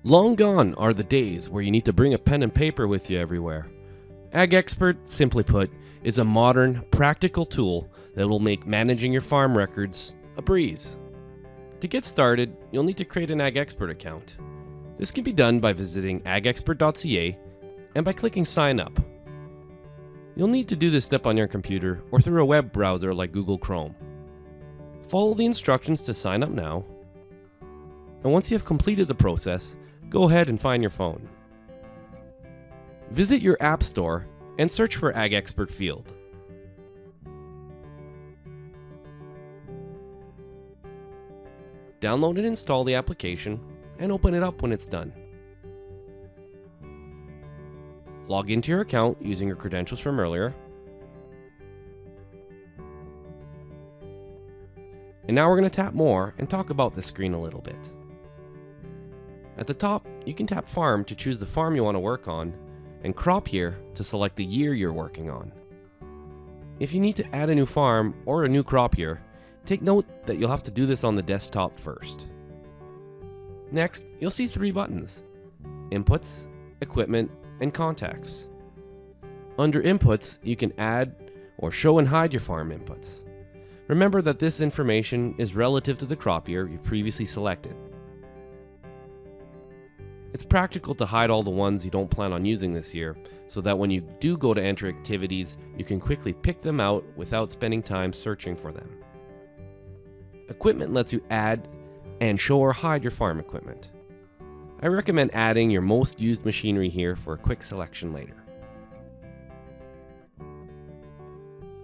Long gone are the days where you need to bring a pen and paper with you everywhere. AgExpert, simply put, is a modern, practical tool that will make managing your farm records a breeze. To get started, you'll need to create an AgExpert account. This can be done by visiting agexpert.ca and by clicking Sign Up. You'll need to do this step on your computer or through a web browser like Google Chrome. Follow the instructions to sign up now, and once you have completed the process, go ahead and find your phone. Visit your App Store and search for AgExpert Field. Download and install the application and open it up when it's done. Log into your account using your credentials from earlier. And now we're going to tap More and talk about the screen a little bit. At the top, you can tap Farm to choose the farm you want to work on, and Crop here to select the year you're working on. If you need to add a new farm or a new crop year, take note that you'll have to do this on the desktop first. Next, you'll see three buttons: Inputs, Equipment, and Contacts. Under Inputs, you can add or show and hide your farm inputs. Remember that this information is relative to the crop year you previously selected. It's practical to hide all the ones you don't plan on using this year, so that when you do go to enter activities, you can quickly pick them out without spending time searching for them. Equipment lets you add and show or hide your farm equipment. I recommend adding your most used machinery here for a quick selection later.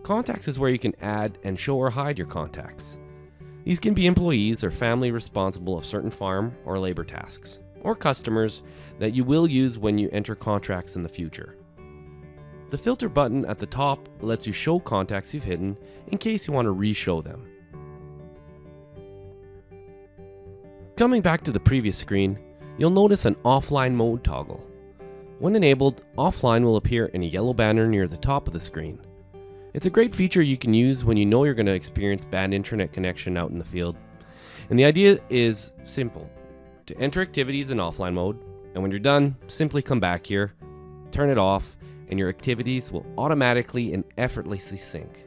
Contacts is where you can add and show or hide your contacts. These can be employees or family responsible of certain farm or labor tasks, or customers that you will use when you enter contracts in the future. The filter button at the top lets you show contacts you've hidden in case you want to re-show them. Coming back to the previous screen, you'll notice an offline mode toggle. When enabled, offline will appear in a yellow banner near the top of the screen. It's a great feature you can use when you know you're going to experience bad internet connection out in the field. And the idea is simple: to enter activities in offline mode, and when you're done, simply come back here, turn it off, and your activities will automatically and effortlessly sync.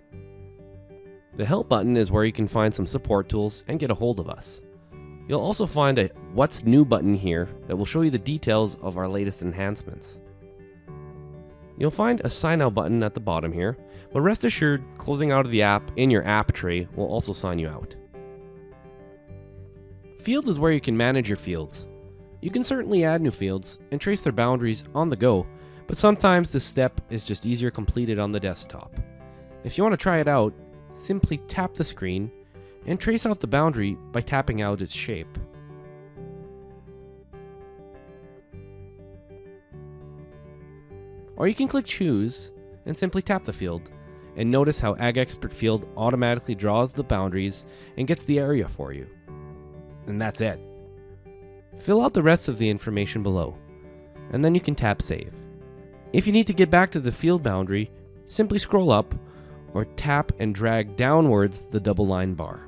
The Help button is where you can find some support tools and get a hold of us. You'll also find a What's New button here that will show you the details of our latest enhancements. You'll find a Sign Out button at the bottom here, but rest assured, closing out of the app in your app tray will also sign you out. Fields is where you can manage your fields. You can certainly add new fields and trace their boundaries on the go, but sometimes this step is just easier completed on the desktop. If you want to try it out, simply tap the screen and trace out the boundary by tapping out its shape. Or you can click Choose and simply tap the field, and notice how AgExpert Field automatically draws the boundaries and gets the area for you. And that's it. Fill out the rest of the information below, and then you can tap Save. If you need to get back to the field boundary, simply scroll up or tap and drag downwards the double line bar.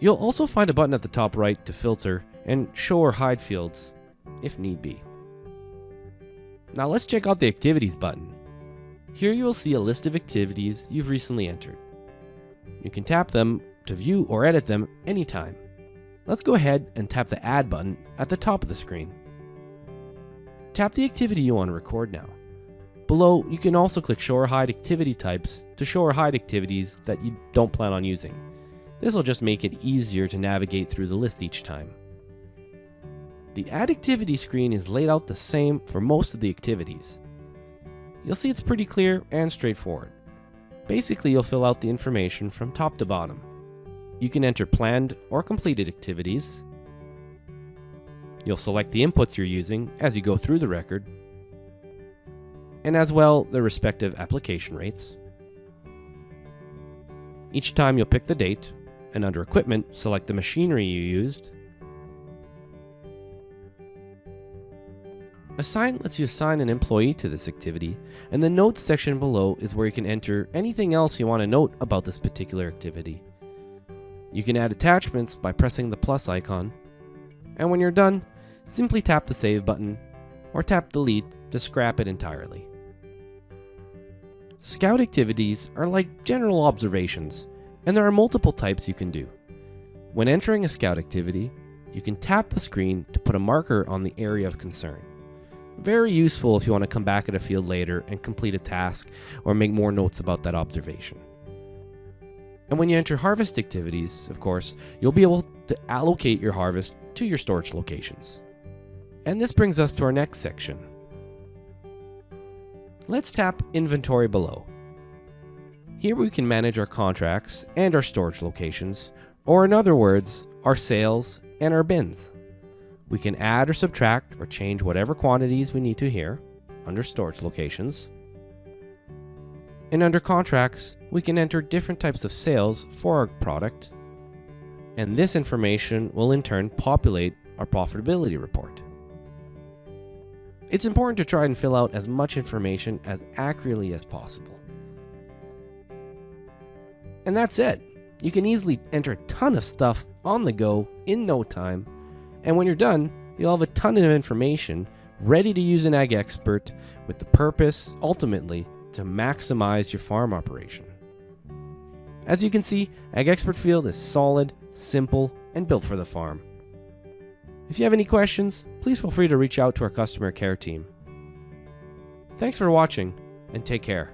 You'll also find a button at the top right to filter and show or hide fields, if need be. Now let's check out the Activities button. Here you will see a list of activities you've recently entered. You can tap them to view or edit them anytime. Let's go ahead and tap the Add button at the top of the screen. Tap the activity you want to record now. Below, you can also click Show or Hide Activity Types to show or hide activities that you don't plan on using. This will just make it easier to navigate through the list each time. The Add Activity screen is laid out the same for most of the activities. You'll see it's pretty clear and straightforward. Basically, you'll fill out the information from top to bottom. You can enter planned or completed activities. You'll select the inputs you're using as you go through the record, and as well their respective application rates. Each time you'll pick the date, and under Equipment, select the machinery you used. Assign lets you assign an employee to this activity, and the Notes section below is where you can enter anything else you want to note about this particular activity. You can add attachments by pressing the plus icon, and when you're done, simply tap the Save button or tap Delete to scrap it entirely. Scout activities are like general observations, and there are multiple types you can do. When entering a scout activity, you can tap the screen to put a marker on the area of concern. Very useful if you want to come back at a field later and complete a task or make more notes about that observation. And when you enter harvest activities, of course, you'll be able to allocate your harvest to your storage locations. And this brings us to our next section. Let's tap Inventory below. Here we can manage our contracts and our storage locations, or in other words, our sales and our bins. We can add or subtract or change whatever quantities we need to here under storage locations. And under contracts, we can enter different types of sales for our product. And this information will in turn populate our profitability report. It's important to try and fill out as much information as accurately as possible. And that's it. You can easily enter a ton of stuff on the go in no time. And when you're done, you'll have a ton of information ready to use in AgExpert with the purpose, ultimately, to maximize your farm operation. As you can see, AgExpert Field is solid, simple, and built for the farm. If you have any questions, please feel free to reach out to our customer care team. Thanks for watching, and take care.